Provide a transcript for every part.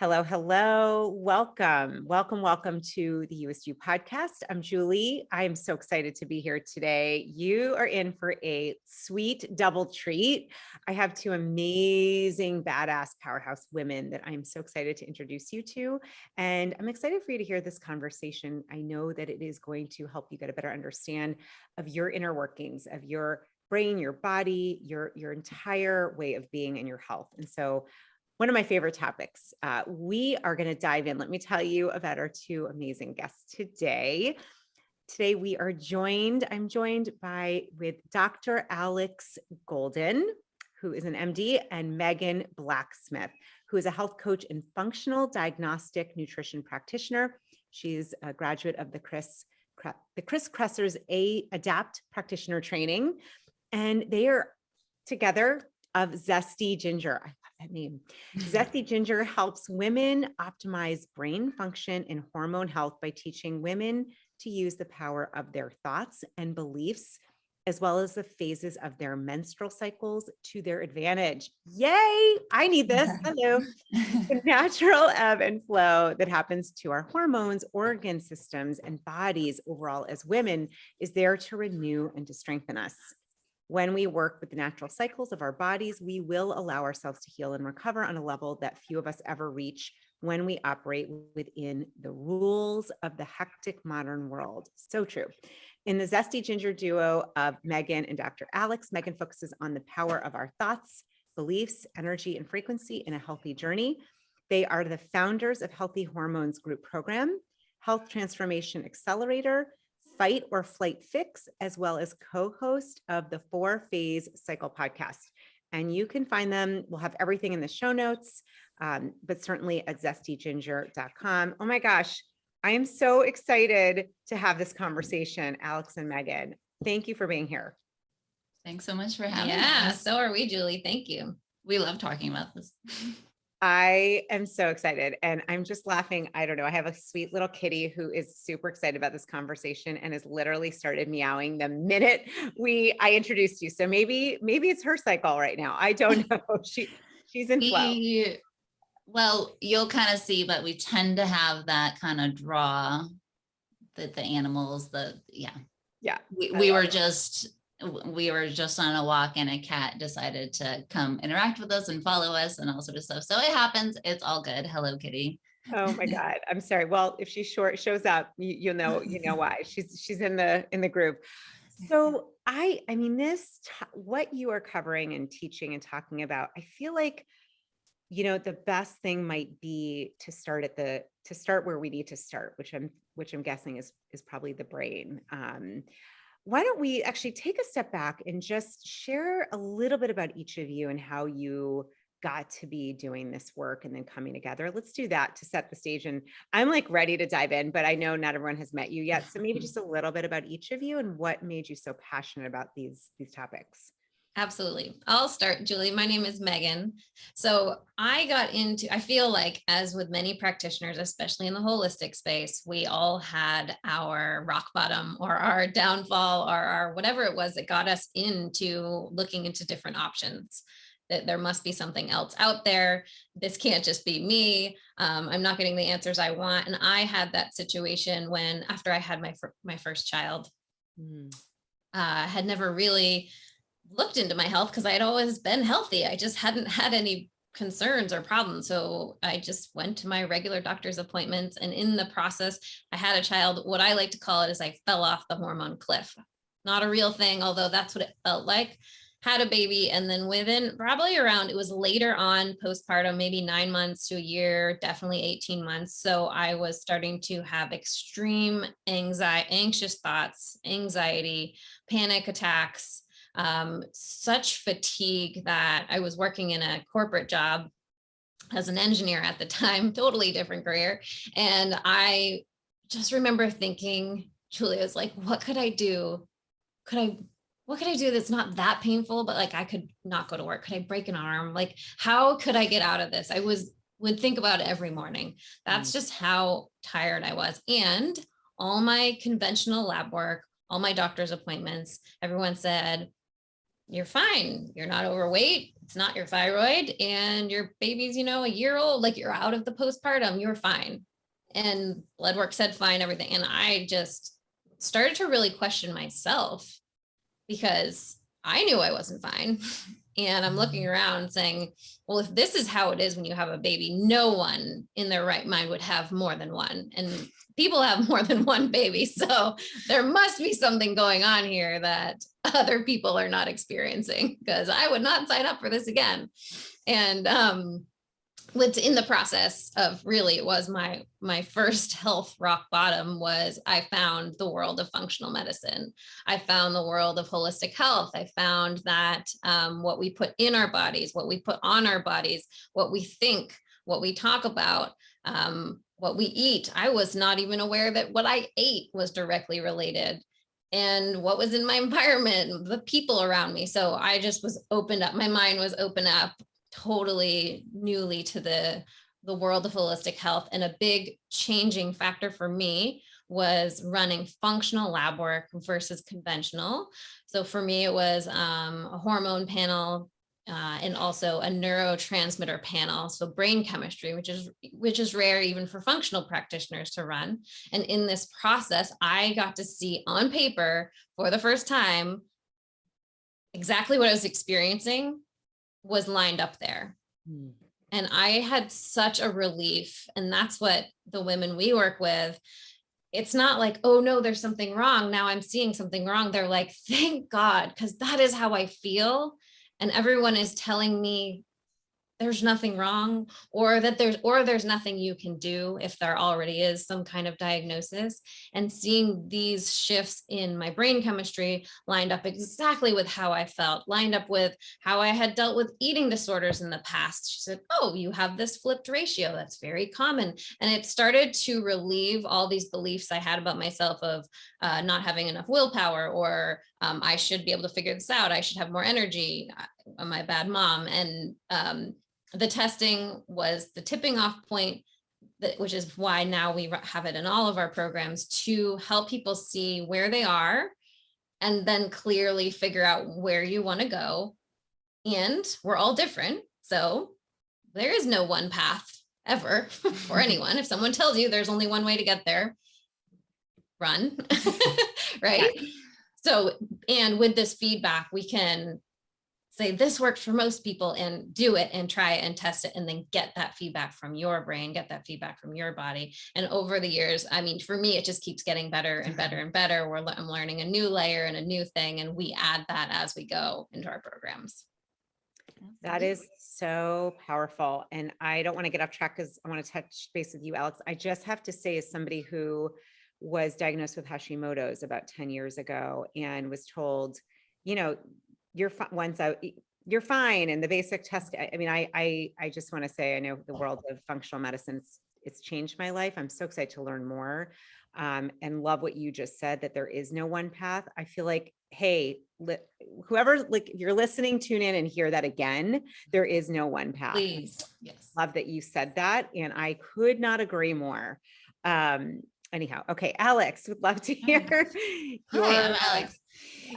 Hello, hello. Welcome to the You-est podcast. I'm Julie. I am so excited to be here today. You are in for a sweet double treat. I have two amazing, badass powerhouse women that I'm so excited to introduce you to. And I'm excited for you to hear this conversation. I know that it is going to help you get a better understand of your inner workings, of your brain, your body, your entire way of being and your health. And so one of my favorite topics. We are going to dive in. Let me tell you about our two amazing guests today. Today I'm joined with Dr. Alex Golden, who is an MD, and Megan Blacksmith, who is a health coach and functional diagnostic nutrition practitioner. She's a graduate of the Kresser's Adapt practitioner training, and they are together of Zesty Ginger. I love that name. Zesty Ginger helps women optimize brain function and hormone health by teaching women to use the power of their thoughts and beliefs, as well as the phases of their menstrual cycles to their advantage. Yay! I need this. Hello. The natural ebb and flow that happens to our hormones, organ systems, and bodies overall as women is there to renew and to strengthen us. When we work with the natural cycles of our bodies, we will allow ourselves to heal and recover on a level that few of us ever reach when we operate within the rules of the hectic modern world. So true. In the Zesty Ginger duo of Megan and Dr. Alex, Megan focuses on the power of our thoughts, beliefs, energy, and frequency in a healthy journey. They are the founders of Healthy Hormones Group Program, Health Transformation Accelerator, Fight or Flight Fix, as well as co-host of the 4-Phase Cycle podcast. And you can find them. We'll have everything in the show notes, but certainly at zestyginger.com. Oh my gosh, I am so excited to have this conversation, Alex and Megan. Thank you for being here. Thanks so much for having us. Yeah, so are we, Julie. Thank you. We love talking about this. I am so excited, and I'm just laughing. I don't know. I have a sweet little kitty who is super excited about this conversation and has literally started meowing the minute I introduced you. So maybe it's her cycle right now. I don't know. She's in flow. Well, you'll kind of see, but we tend to have that kind of draw that the animals, we were just on a walk and a cat decided to come interact with us and follow us and all sort of stuff. So it happens. It's all good. Hello, kitty. Oh my God. I'm sorry. Well, if she shows up, you know why. She's in the group. So I mean, what you are covering and teaching and talking about, I feel like, the best thing might be to start where we need to start, which I'm guessing is probably the brain. Why don't we actually take a step back and just share a little bit about each of you and how you got to be doing this work and then coming together. Let's do that to set the stage. And I'm like ready to dive in, but I know not everyone has met you yet. So maybe just a little bit about each of you and what made you so passionate about these topics. Absolutely. I'll start, Julie. My name is Megan. So I feel like, as with many practitioners, especially in the holistic space, we all had our rock bottom or our downfall or our whatever it was that got us into looking into different options, that there must be something else out there. This can't just be me. I'm not getting the answers I want. And I had that situation after I had my first child, had never really looked into my health because I had always been healthy. I just hadn't had any concerns or problems. So I just went to my regular doctor's appointments. And in the process, I had a child. What I like to call it is I fell off the hormone cliff. Not a real thing, although that's what it felt like. Had a baby. And then within probably it was later on postpartum, maybe 9 months to a year, definitely 18 months. So I was starting to have extreme anxious thoughts, anxiety, panic attacks, such fatigue that I was working in a corporate job as an engineer at the time, totally different career. And I just remember thinking, Julia was like, what could I do? What could I do that's not that painful, but like I could not go to work? Could I break an arm? Like, how could I get out of this? I would think about it every morning. That's just how tired I was. And all my conventional lab work, all my doctor's appointments, everyone said, you're fine. You're not overweight. it's not your thyroid and your baby's, a year old, like you're out of the postpartum, you're fine. And blood work said fine, everything. And I just started to really question myself because I knew I wasn't fine. And I'm looking around saying, well, if this is how it is when you have a baby, no one in their right mind would have more than one. And people have more than one baby. So there must be something going on here that other people are not experiencing, because I would not sign up for this again. And in the process of, really, it was my first health rock bottom, was I found the world of functional medicine. I found the world of holistic health. I found that what we put in our bodies, what we put on our bodies, what we think, what we talk about, what we eat. I was not even aware that what I ate was directly related, and what was in my environment, the people around me. So I just was opened up. My mind was open up totally newly to the world of holistic health. And a big changing factor for me was running functional lab work versus conventional. So for me, it was a hormone panel, and also a neurotransmitter panel. So brain chemistry, which is rare even for functional practitioners to run. And in this process, I got to see on paper for the first time exactly what I was experiencing was lined up there. And I had such a relief. And that's what the women we work with, it's not like, oh no, there's something wrong, now I'm seeing something wrong. They're like, thank God, because that is how I feel. And everyone is telling me there's nothing wrong, or that there's nothing you can do if there already is some kind of diagnosis. And seeing these shifts in my brain chemistry lined up exactly with how I felt, lined up with how I had dealt with eating disorders in the past. She said, oh, you have this flipped ratio. That's very common. And it started to relieve all these beliefs I had about myself of not having enough willpower, or I should be able to figure this out. I should have more energy. I'm a bad mom. And the testing was the tipping off point, which is why now we have it in all of our programs, to help people see where they are and then clearly figure out where you want to go. And we're all different. So there is no one path ever for anyone. If someone tells you there's only one way to get there, run, right? Yeah. So, and with this feedback, we can say this works for most people, and do it and try it and test it, and then get that feedback from your brain, get that feedback from your body. And over the years, I mean, for me, it just keeps getting better and better and better. I'm learning a new layer and a new thing, and we add that as we go into our programs. That is so powerful. And I don't want to get off track because I want to touch base with you, Alex. I just have to say, as somebody who was diagnosed with Hashimoto's about 10 years ago and was told, you're fine. And the basic test, I mean, I just want to say, I know the world of functional medicine, it's changed my life. I'm so excited to learn more, and love what you just said, that there is no one path. I feel like, hey, whoever, like, if you're listening, tune in and hear that again. There is no one path. Please. Yes. Love that you said that. And I could not agree more. Anyhow, okay, Alex, would love to hear. Hi, I'm Alex.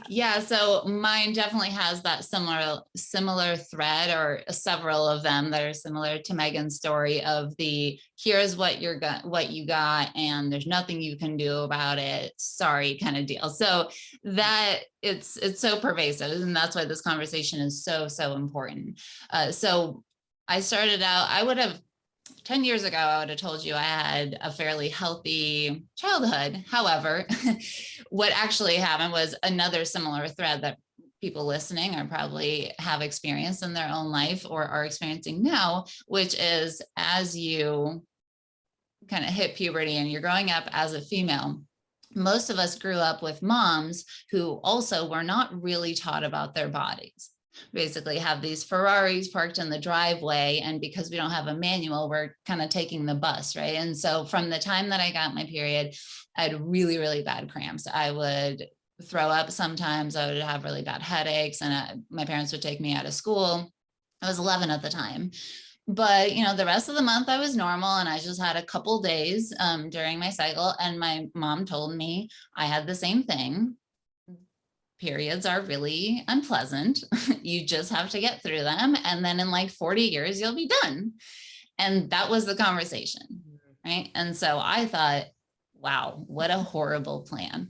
Yeah, so mine definitely has that similar thread, or several of them that are similar to Megan's story of here's what you got, and there's nothing you can do about it. Sorry, kind of deal. So that it's so pervasive, and that's why this conversation is so important. So I started out, 10 years ago, I would have told you I had a fairly healthy childhood. However, what actually happened was another similar thread that people listening are probably have experienced in their own life or are experiencing now, which is, as you kind of hit puberty and you're growing up as a female, most of us grew up with moms who also were not really taught about their bodies. Basically have these Ferraris parked in the driveway, and because we don't have a manual, we're kind of taking the bus, right? And so from the time that I got my period, I had really bad cramps. I would throw up sometimes. I would have really bad headaches, and my parents would take me out of school. I was 11 at the time. But, the rest of the month I was normal, and I just had a couple days during my cycle, and my mom told me I had the same thing. periods are really unpleasant. You just have to get through them. And then in like 40 years, you'll be done. And that was the conversation, right? And so I thought, wow, what a horrible plan.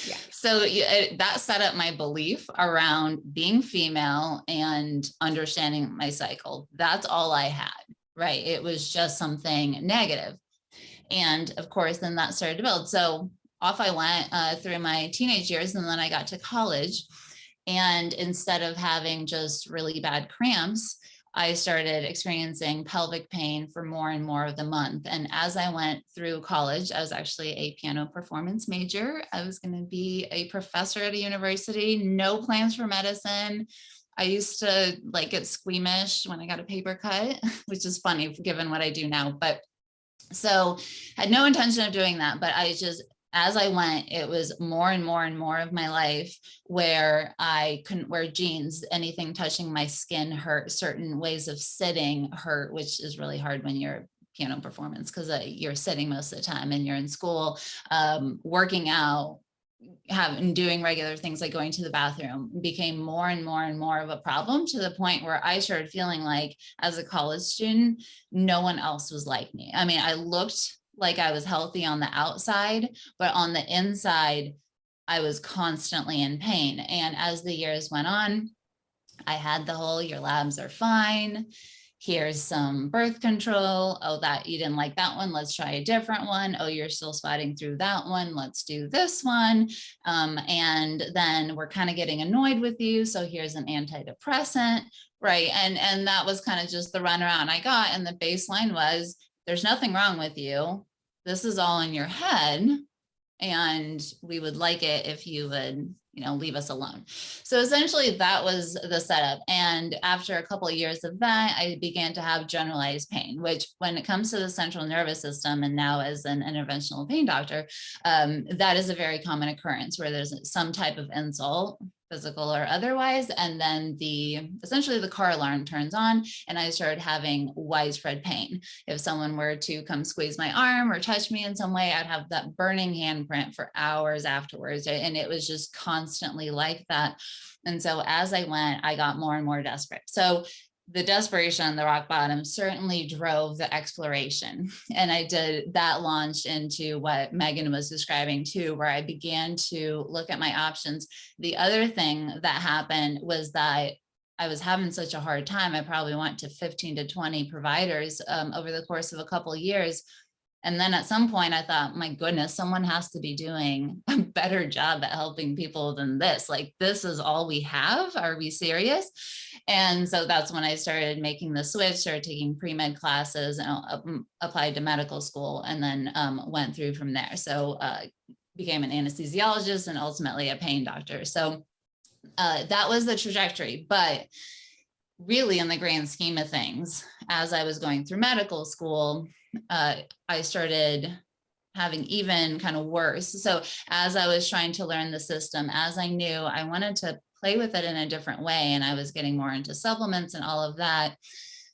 Yeah. So that set up my belief around being female and understanding my cycle. That's all I had, right? It was just something negative. And of course, then that started to build. So off I went through my teenage years, and then I got to college. And instead of having just really bad cramps, I started experiencing pelvic pain for more and more of the month. And as I went through college, I was actually a piano performance major. I was going to be a professor at a university, no plans for medicine. I used to like get squeamish when I got a paper cut, which is funny given what I do now. But so had no intention of doing that, but I just, as I went, it was more and more and more of my life where I couldn't wear jeans. Anything touching my skin hurt. Certain ways of sitting hurt, which is really hard when you're piano performance because you're sitting most of the time and you're in school, working out, doing regular things like going to the bathroom became more and more and more of a problem, to the point where I started feeling like as a college student, no one else was like me. I mean, I looked like I was healthy on the outside, but on the inside, I was constantly in pain. And as the years went on, I had the whole, your labs are fine. Here's some birth control. Oh, that you didn't like that one. Let's try a different one. Oh, you're still spotting through that one. Let's do this one. And then we're kind of getting annoyed with you. So here's an antidepressant, right? And that was kind of just the runaround I got. And the baseline was, there's nothing wrong with you. This is all in your head. And we would like it if you would, leave us alone. So essentially that was the setup. And after a couple of years of that, I began to have generalized pain, which when it comes to the central nervous system, and now as an interventional pain doctor, that is a very common occurrence where there's some type of insult, physical or otherwise, and then essentially the car alarm turns on, and I started having widespread pain. If someone were to come squeeze my arm or touch me in some way, I'd have that burning handprint for hours afterwards, and it was just constantly like that. And so as I went, I got more and more desperate. So the desperation, the rock bottom, certainly drove the exploration. And I did that launch into what Megan was describing too, where I began to look at my options. The other thing that happened was that I was having such a hard time. I probably went to 15 to 20 providers over the course of a couple of years. And then at some point I thought, my goodness, someone has to be doing a better job at helping people than this. Like, this is all we have. Are we serious? And so that's when I started making the switch, started taking pre-med classes and applied to medical school, and then went through from there. So became an anesthesiologist and ultimately a pain doctor. So that was the trajectory. But really, in the grand scheme of things, as I was going through medical school, I started having even kind of worse. So as I was trying to learn the system, as I knew I wanted to play with it in a different way, and I was getting more into supplements and all of that,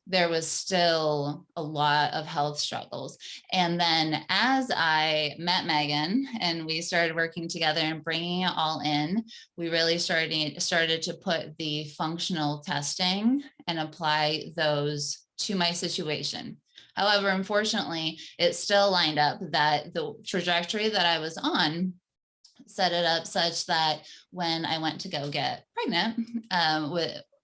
there was still a lot of health struggles. And then as I met Megan and we started working together and bringing it all in, we really started to put the functional testing and apply those to my situation. However, unfortunately, it still lined up that the trajectory that I was on set it up such that when I went to go get pregnant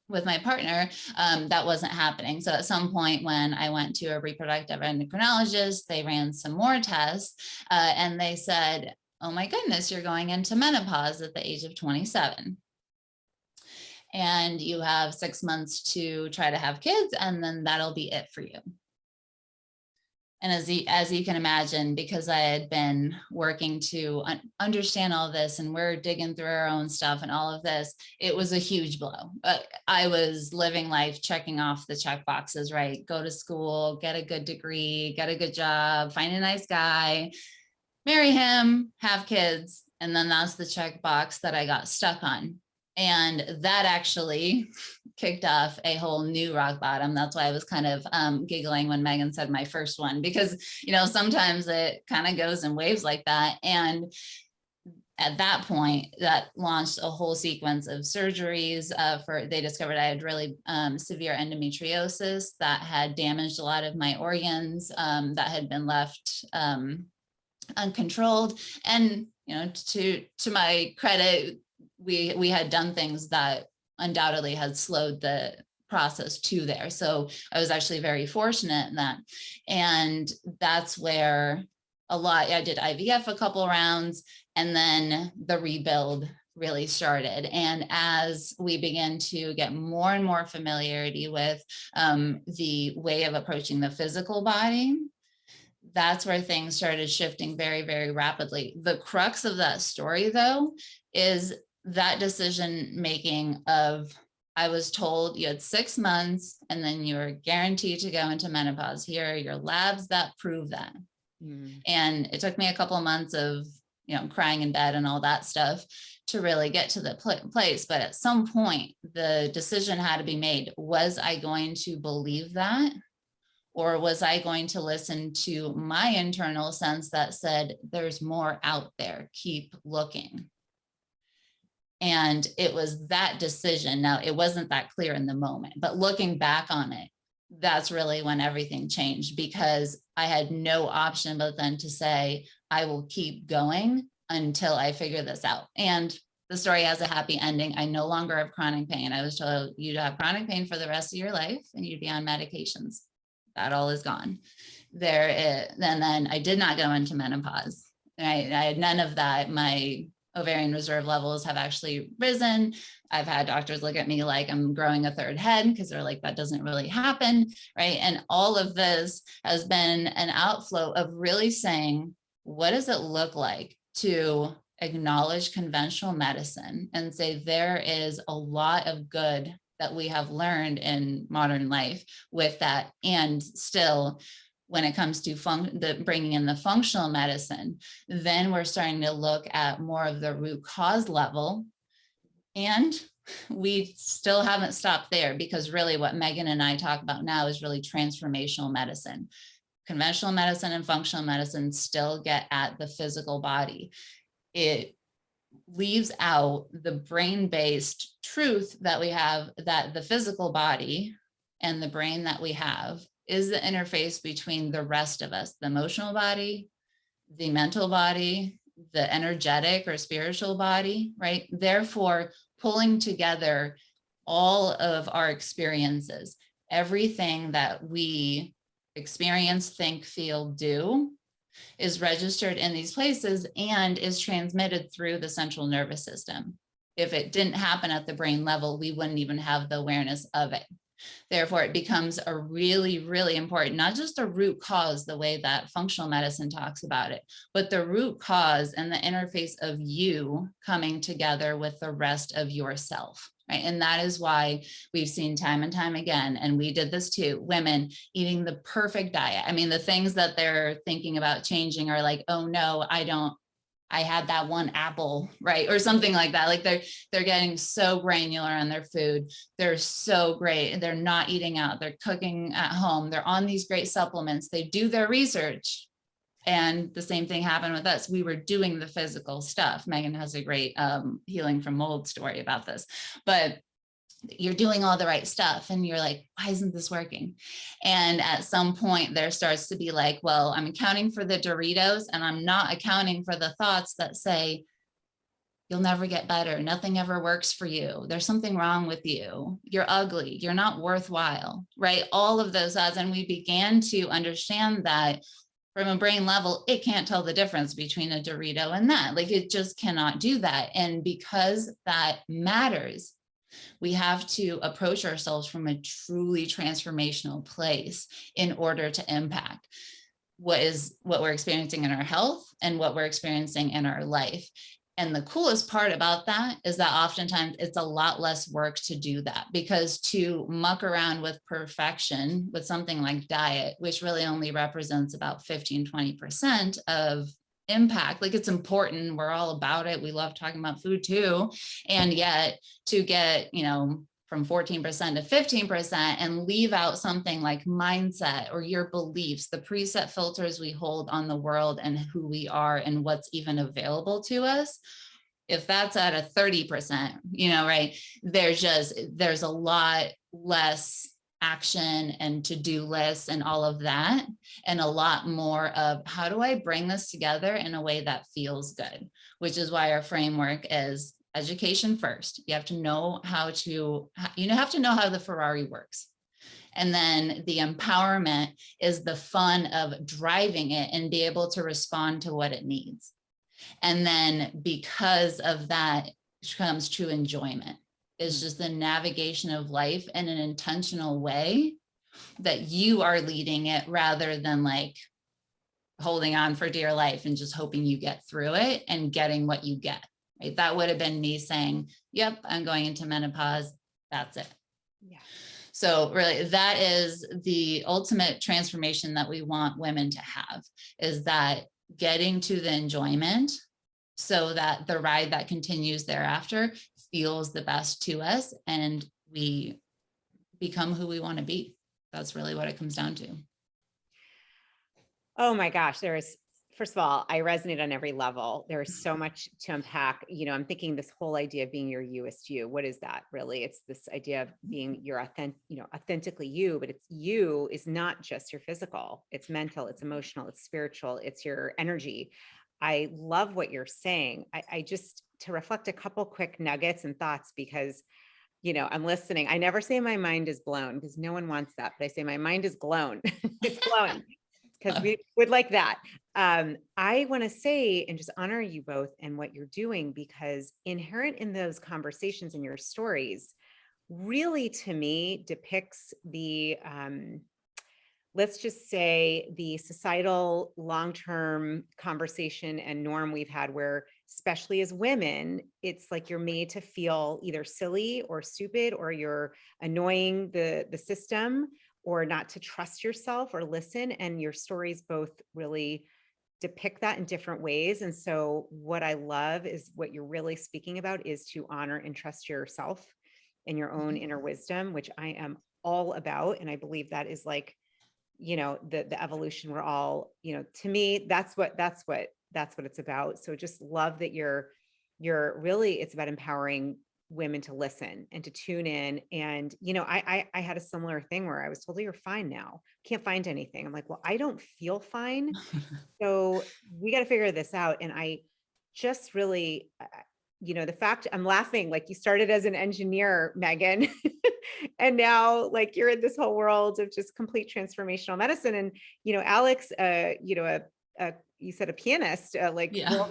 with my partner, that wasn't happening. So at some point when I went to a reproductive endocrinologist, they ran some more tests and they said, oh my goodness, you're going into menopause at the age of 27. And you have 6 months to try to have kids, and then that'll be it for you. And as you can imagine, because I had been working to understand all this, and we're digging through our own stuff and all of this, it was a huge blow. I was living life, checking off the check boxes, right? Go to school, get a good degree, get a good job, find a nice guy, marry him, have kids. And then that's the check box that I got stuck on. And that actually kicked off a whole new rock bottom. That's why I was kind of giggling when Megan said my first one, because, sometimes it kind of goes in waves like that. And at that point, that launched a whole sequence of surgeries. They discovered I had really severe endometriosis that had damaged a lot of my organs that had been left uncontrolled. And to my credit, we had done things that undoubtedly had slowed the process to there. So I was actually very fortunate in that. And that's where I did IVF a couple rounds, and then the rebuild really started. And as we began to get more and more familiarity with the way of approaching the physical body, that's where things started shifting very, very rapidly. The crux of that story, though, is that decision making of, I was told you had 6 months and then you're guaranteed to go into menopause. Here are your labs that prove that. And it took me a couple of months of, crying in bed and all that stuff to really get to the place. But at some point, the decision had to be made. Was I going to believe that? Or was I going to listen to my internal sense that said, there's more out there, keep looking? And it was that decision. Now, it wasn't that clear in the moment, but looking back on it, that's really when everything changed, because I had no option but then to say, I will keep going until I figure this out. And the story has a happy ending. I no longer have chronic pain. I was told you'd have chronic pain for the rest of your life and you'd be on medications. That all is gone. Then I did not go into menopause. I had none of that. My ovarian reserve levels have actually risen. I've had doctors look at me like I'm growing a third head because they're like, that doesn't really happen, right? And all of this has been an outflow of really saying, what does it look like to acknowledge conventional medicine and say there is a lot of good that we have learned in modern life with that. And still, when it comes to bringing in the functional medicine, then we're starting to look at more of the root cause level. And we still haven't stopped there, because really what Megan and I talk about now is really transformational medicine. Conventional medicine and functional medicine still get at the physical body. It leaves out the brain-based truth that we have, that the physical body and the brain that we have is the interface between the rest of us, the emotional body, the mental body, the energetic or spiritual body, right? Therefore, pulling together all of our experiences, everything that we experience, think, feel, do, is registered in these places and is transmitted through the central nervous system. If it didn't happen at the brain level, we wouldn't even have the awareness of it. Therefore, it becomes a really, really important, not just a root cause, the way that functional medicine talks about it, but the root cause and the interface of you coming together with the rest of yourself. Right. And that is why we've seen time and time again, and we did this too, women eating the perfect diet. I mean, the things that they're thinking about changing are like, oh no, I had that one apple, right? Or something like that. Like they're getting so granular on their food. They're so great. They're not eating out. They're cooking at home. They're on these great supplements. They do their research. And the same thing happened with us. We were doing the physical stuff. Megan has a great healing from mold story about this, but you're doing all the right stuff. And you're like, why isn't this working? And at some point there starts to be like, well, I'm accounting for the Doritos and I'm not accounting for the thoughts that say, you'll never get better. Nothing ever works for you. There's something wrong with you. You're ugly. You're not worthwhile, right? All of those thoughts. And we began to understand that from a brain level, it can't tell the difference between a Dorito and that. Like it just cannot do that. And because that matters, we have to approach ourselves from a truly transformational place in order to impact what we're experiencing in our health and what we're experiencing in our life. And the coolest part about that is that oftentimes it's a lot less work to do that, because to muck around with perfection with something like diet, which really only represents about 15-20% of impact, like it's important, we're all about it, we love talking about food too, and yet to get from 14% to 15% and leave out something like mindset or your beliefs, the preset filters we hold on the world and who we are and what's even available to us. If that's at a 30%, right, there's a lot less action and to-do lists and all of that, and a lot more of how do I bring this together in a way that feels good, which is why our framework is education first. You have to know how the Ferrari works. And then the empowerment is the fun of driving it and be able to respond to what it needs. And then because of that comes true enjoyment. It's just the navigation of life in an intentional way that you are leading it rather than like holding on for dear life and just hoping you get through it and getting what you get. Right? That would have been me saying, yep, I'm going into menopause. That's it. Yeah. So really that is the ultimate transformation that we want women to have, is that getting to the enjoyment so that the ride that continues thereafter feels the best to us and we become who we want to be. That's really what it comes down to. Oh my gosh. First of all, I resonate on every level. There is so much to unpack. I'm thinking this whole idea of being your You-est you. What is that really? It's this idea of being your authentically you, but you is not just your physical. It's mental, it's emotional, it's spiritual, it's your energy. I love what you're saying. I just, to reflect a couple quick nuggets and thoughts, because, I'm listening. I never say my mind is blown because no one wants that, but I say my mind is blown. It's blown because we would like that. I want to say and just honor you both and what you're doing, because inherent in those conversations and your stories really, to me, depicts the, let's just say the societal long-term conversation and norm we've had where, especially as women, it's like you're made to feel either silly or stupid, or you're annoying the system, or not to trust yourself or listen. And your stories both really depict that in different ways. And so what I love is what you're really speaking about is to honor and trust yourself and your own inner wisdom, which I am all about. And I believe that is like, the evolution we're all, to me, that's what it's about. So just love that you're really, it's about empowering women to listen and to tune in. And, I had a similar thing where I was told, you're fine now, can't find anything. I'm like, well, I don't feel fine. So we got to figure this out. And I just really, the fact I'm laughing, like you started as an engineer, Megan, and now like you're in this whole world of just complete transformational medicine. And, Alex, you said a pianist,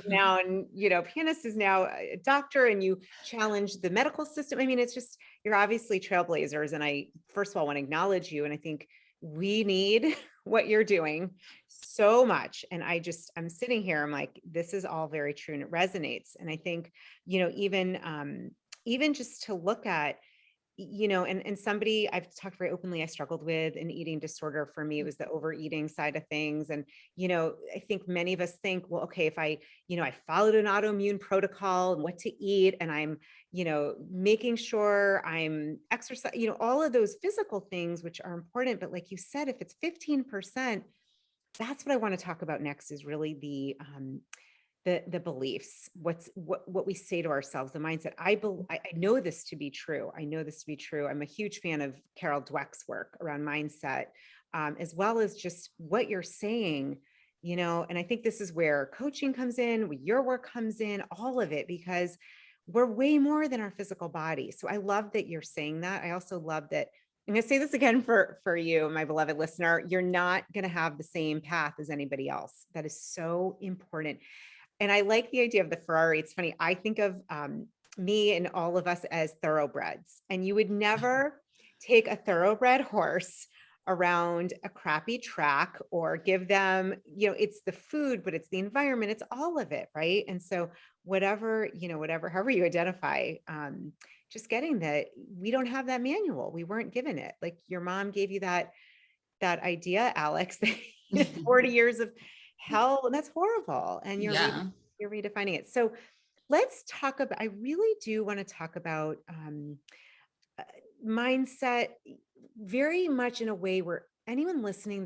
now, and, pianist is now a doctor, and you challenge the medical system. I mean, it's just, you're obviously trailblazers. And I, first of all, want to acknowledge you. And I think we need what you're doing so much. And I'm sitting here, I'm like, this is all very true and it resonates. And I think, even just to look at, and somebody I've talked very openly, I struggled with an eating disorder. For me, it was the overeating side of things. And, I think many of us think, well, okay, if I followed an autoimmune protocol and what to eat, and I'm, making sure I'm exercising, all of those physical things, which are important. But like you said, if it's 15%, that's what I want to talk about next, is really the beliefs, what we say to ourselves, the mindset. I know this to be true. I'm a huge fan of Carol Dweck's work around mindset, as well as just what you're saying, and I think this is where coaching comes in, where your work comes in, all of it, because we're way more than our physical body. So I love that you're saying that. I also love that, I'm going to say this again for you, my beloved listener, you're not going to have the same path as anybody else. That is so important. And I like the idea of the Ferrari. It's funny. I think of me and all of us as thoroughbreds, and you would never take a thoroughbred horse around a crappy track or give them, it's the food, but it's the environment. It's all of it. Right. And so however you identify, just getting that we don't have that manual. We weren't given it. Like your mom gave you that idea, Alex, 40 years of hell, and that's horrible. And you're redefining it. So let's talk about, I really do want to talk about mindset very much in a way where anyone listening,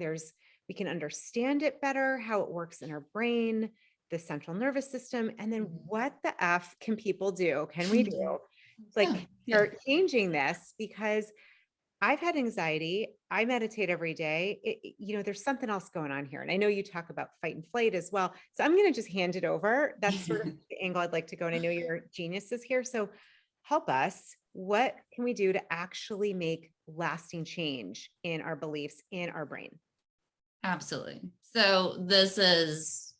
we can understand it better, how it works in our brain, the central nervous system, and then what the F can people do? Can we do? Like start changing this, because I've had anxiety. I meditate every day. There's something else going on here. And I know you talk about fight and flight as well. So I'm going to just hand it over. That's sort of the angle I'd like to go. And I know your genius is here. So help us. What can we do to actually make lasting change in our beliefs, in our brain? Absolutely. So this is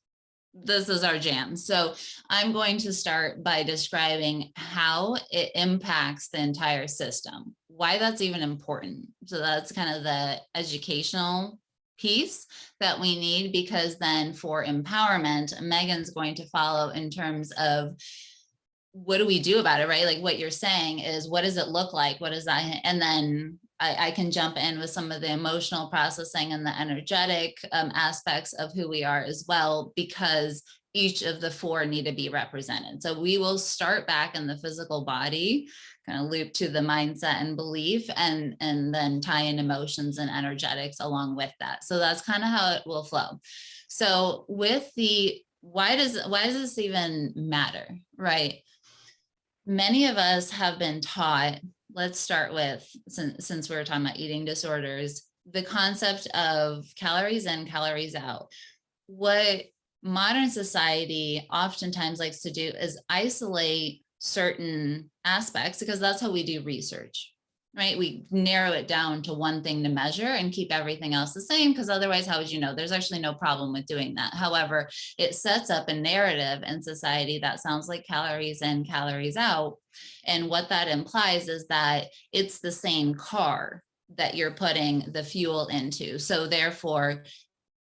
our jam. So I'm going to start by describing how it impacts the entire system, why that's even important. So that's kind of the educational piece that we need, because then for empowerment, Megan's going to follow in terms of what do we do about it, right? Like what you're saying is, what does it look like? What is that? And then I can jump in with some of the emotional processing and the energetic aspects of who we are as well, because each of the four need to be represented. So we will start back in the physical body, kind of loop to the mindset and belief, and then tie in emotions and energetics along with that. So that's kind of how it will flow. So with the, why does this even matter, right? Many of us have been taught, let's start with, since we were talking about eating disorders, the concept of calories in, calories out. What modern society oftentimes likes to do is isolate certain aspects, because that's how we do research, right? We narrow it down to one thing to measure and keep everything else the same, because otherwise, how would you know? There's actually no problem with doing that. However, it sets up a narrative in society that sounds like calories in, calories out. And what that implies is that it's the same car that you're putting the fuel into. So therefore,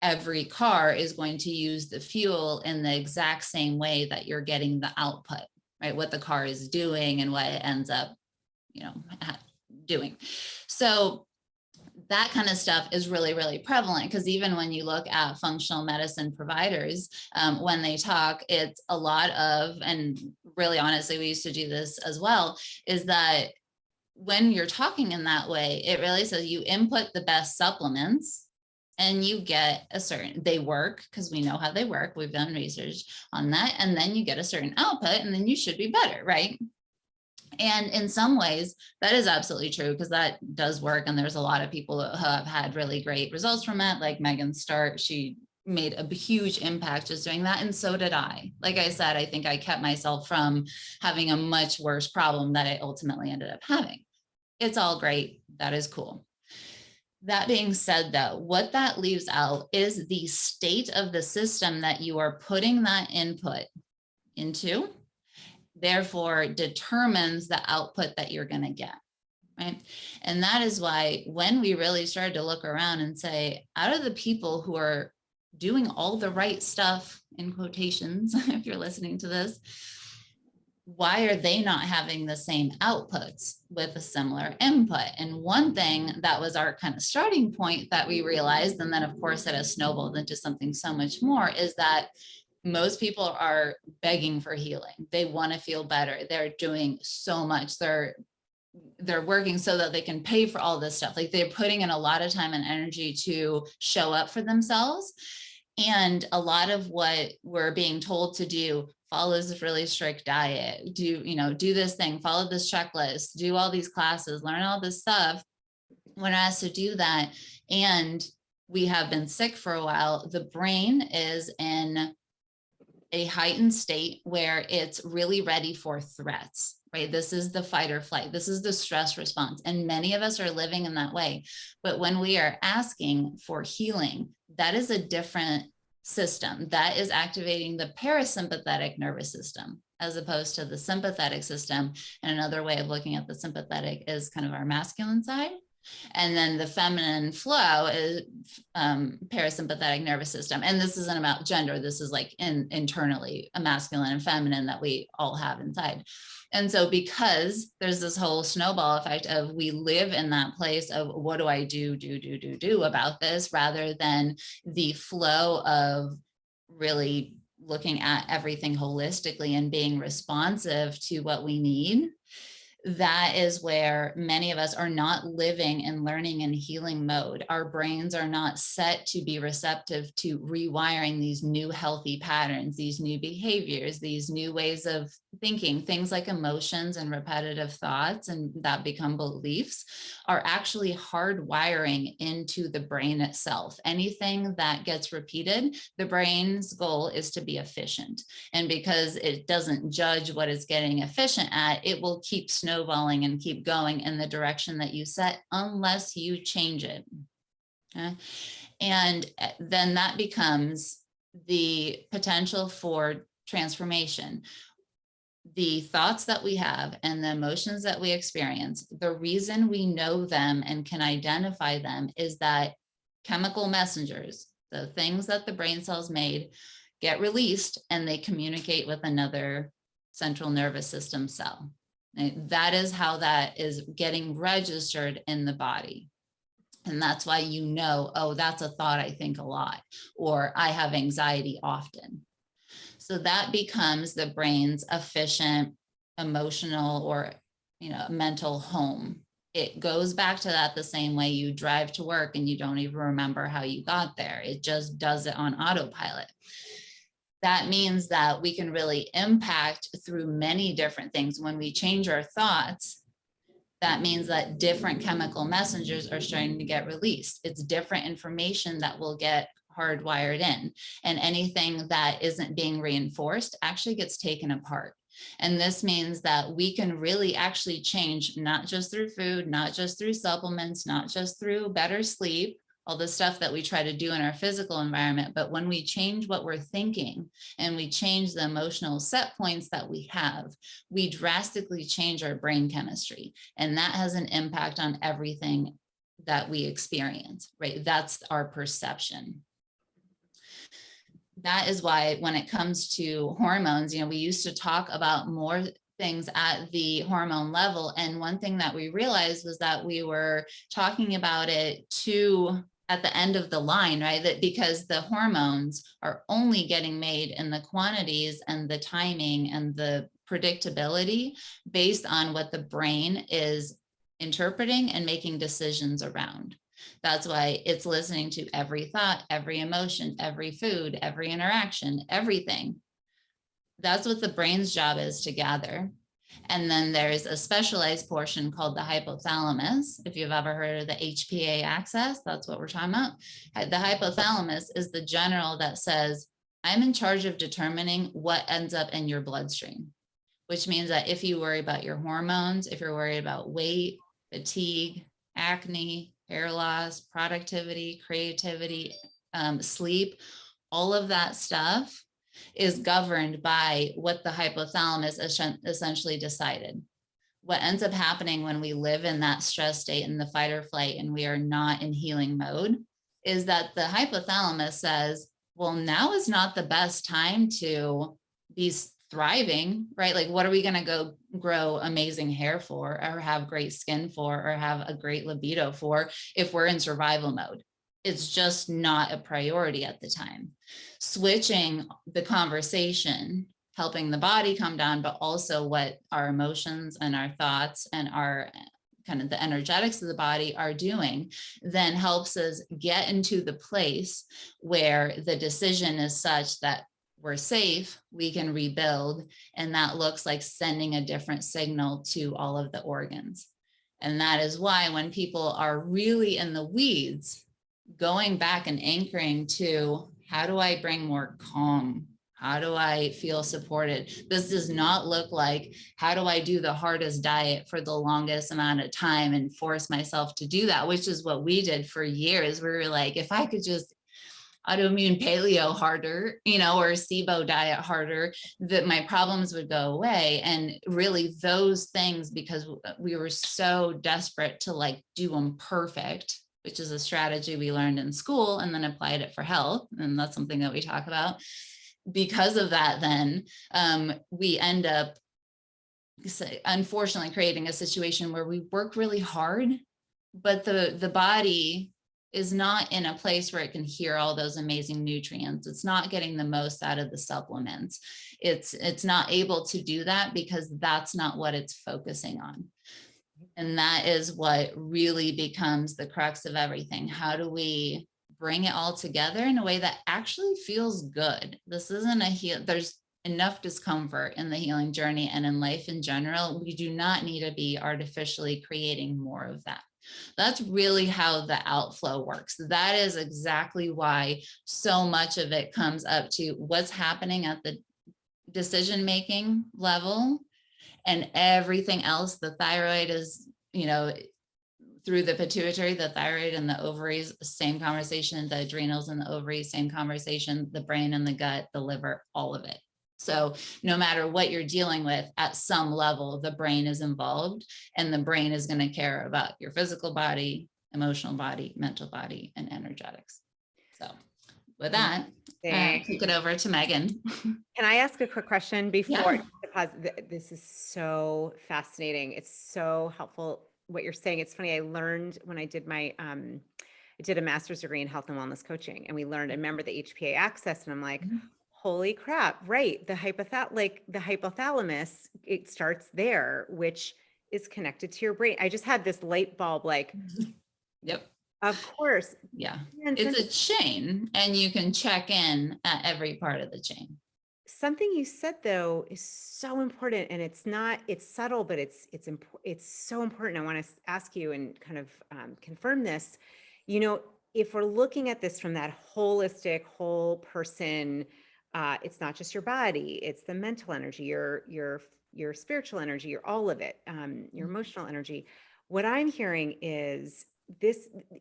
every car is going to use the fuel in the exact same way that you're getting the output, right? What the car is doing and what it ends up, doing. So that kind of stuff is really, really prevalent, because even when you look at functional medicine providers, when they talk, it's a lot of, and really honestly, we used to do this as well, is that when you're talking in that way, it really says you input the best supplements and you get they work, because we know how they work. We've done research on that. And then you get a certain output, and then you should be better, right? And in some ways that is absolutely true, because that does work. And there's a lot of people who have had really great results from it. Like Megan Stark, she made a huge impact just doing that. And so did I. Like I said, I think I kept myself from having a much worse problem that I ultimately ended up having. It's all great. That is cool. That being said, though, what that leaves out is the state of the system that you are putting that input into, therefore determines the output that you're going to get, right? And that is why when we really started to look around and say, out of the people who are doing all the right stuff, in quotations, if you're listening to this, why are they not having the same outputs with a similar input? And one thing that was our kind of starting point that we realized, and then of course it has snowballed into something so much more, is that most people are begging for healing. They want to feel better. They're doing so much. They're working so that they can pay for all this stuff. Like they're putting in a lot of time and energy to show up for themselves. And a lot of what we're being told to do, follow this really strict diet, do this thing, follow this checklist, do all these classes, learn all this stuff. When asked to do that, and we have been sick for a while, the brain is in a heightened state where it's really ready for threats, right? This is the fight or flight. This is the stress response. And many of us are living in that way. But when we are asking for healing, that is a different system. That is activating the parasympathetic nervous system as opposed to the sympathetic system. And another way of looking at the sympathetic is kind of our masculine side. And then the feminine flow is parasympathetic nervous system. And this isn't about gender. This is like internally a masculine and feminine that we all have inside. And so because there's this whole snowball effect of we live in that place of what do I do about this, rather than the flow of really looking at everything holistically and being responsive to what we need, that is where many of us are not living in learning and healing mode. Our brains are not set to be receptive to rewiring these new healthy patterns, these new behaviors, these new ways of thinking. Things like emotions and repetitive thoughts and that become beliefs are actually hardwiring into the brain itself. Anything that gets repeated, the brain's goal is to be efficient. And because it doesn't judge what it's getting efficient at, it will keep snowballing and keep going in the direction that you set unless you change it. Okay? And then that becomes the potential for transformation. The thoughts that we have and the emotions that we experience, the reason we know them and can identify them is that chemical messengers, the things that the brain cells made, get released and they communicate with another central nervous system cell. And that is how that is getting registered in the body. And that's why you know, oh, that's a thought I think a lot, or I have anxiety often. So that becomes the brain's efficient emotional or mental home. It goes back to that the same way you drive to work and you don't even remember how you got there. It just does it on autopilot. That means that we can really impact through many different things. When we change our thoughts, that means that different chemical messengers are starting to get released. It's different information that will get hardwired in, and anything that isn't being reinforced actually gets taken apart. And this means that we can really actually change, not just through food, not just through supplements, not just through better sleep, all the stuff that we try to do in our physical environment, but when we change what we're thinking and we change the emotional set points that we have, we drastically change our brain chemistry. And that has an impact on everything that we experience, right? That's our perception. That is why when it comes to hormones, we used to talk about more things at the hormone level. And one thing that we realized was that we were talking about it at the end of the line, right? That because the hormones are only getting made in the quantities and the timing and the predictability based on what the brain is interpreting and making decisions around. That's why it's listening to every thought, every emotion, every food, every interaction, everything. That's what the brain's job is to gather. And then there's a specialized portion called the hypothalamus. If you've ever heard of the HPA axis, that's what we're talking about. The hypothalamus is the general that says, I'm in charge of determining what ends up in your bloodstream, which means that if you worry about your hormones, if you're worried about weight, fatigue, acne, hair loss, productivity, creativity, sleep, all of that stuff is governed by what the hypothalamus essentially decided. What ends up happening when we live in that stress state in the fight or flight and we are not in healing mode is that the hypothalamus says, well, now is not the best time to be thriving, right? Like, what are we going to go grow amazing hair for, or have great skin for, or have a great libido for if we're in survival mode? It's just not a priority at the time. Switching the conversation, helping the body come down, but also what our emotions and our thoughts and our kind of the energetics of the body are doing, then helps us get into the place where the decision is such that we're safe, we can rebuild. And that looks like sending a different signal to all of the organs. And that is why when people are really in the weeds, going back and anchoring to, how do I bring more calm? How do I feel supported? This does not look like, how do I do the hardest diet for the longest amount of time and force myself to do that, which is what we did for years. We were like, if I could just autoimmune paleo harder, or SIBO diet harder, that my problems would go away. And really those things, because we were so desperate to do them perfect, which is a strategy we learned in school and then applied it for health. And that's something that we talk about. Because of that, then we end up, unfortunately, creating a situation where we work really hard, but the body is not in a place where it can hear all those amazing nutrients. It's not getting the most out of the supplements. It's not able to do that because that's not what it's focusing on. And that is what really becomes the crux of everything. How do we bring it all together in a way that actually feels good? This isn't there's enough discomfort in the healing journey and in life in general. We do not need to be artificially creating more of that. That's really how the outflow works. That is exactly why so much of it comes up to what's happening at the decision-making level, and everything else. The thyroid is, through the pituitary, the thyroid and the ovaries, same conversation, the adrenals and the ovaries, same conversation, the brain and the gut, the liver, all of it. So no matter what you're dealing with, at some level, the brain is involved, and the brain is going to care about your physical body, emotional body, mental body, and energetics. So with that, kick it over to Megan. Can I ask a quick question before? Yeah. This is so fascinating. It's so helpful what you're saying. It's funny. I learned when I did I did a master's degree in health and wellness coaching, and we learned, I remember the HPA axis, and I'm like, holy crap, right. The hypothalamus, it starts there, which is connected to your brain. I just had this light bulb, like, yep. Of course. Yeah. It's a chain, and you can check in at every part of the chain. Something you said though is so important, and it's subtle, but it's so important. I want to ask you and kind of confirm this. If we're looking at this from that holistic, whole person, it's not just your body, it's the mental energy, your spiritual energy, your all of it, your emotional energy. What I'm hearing is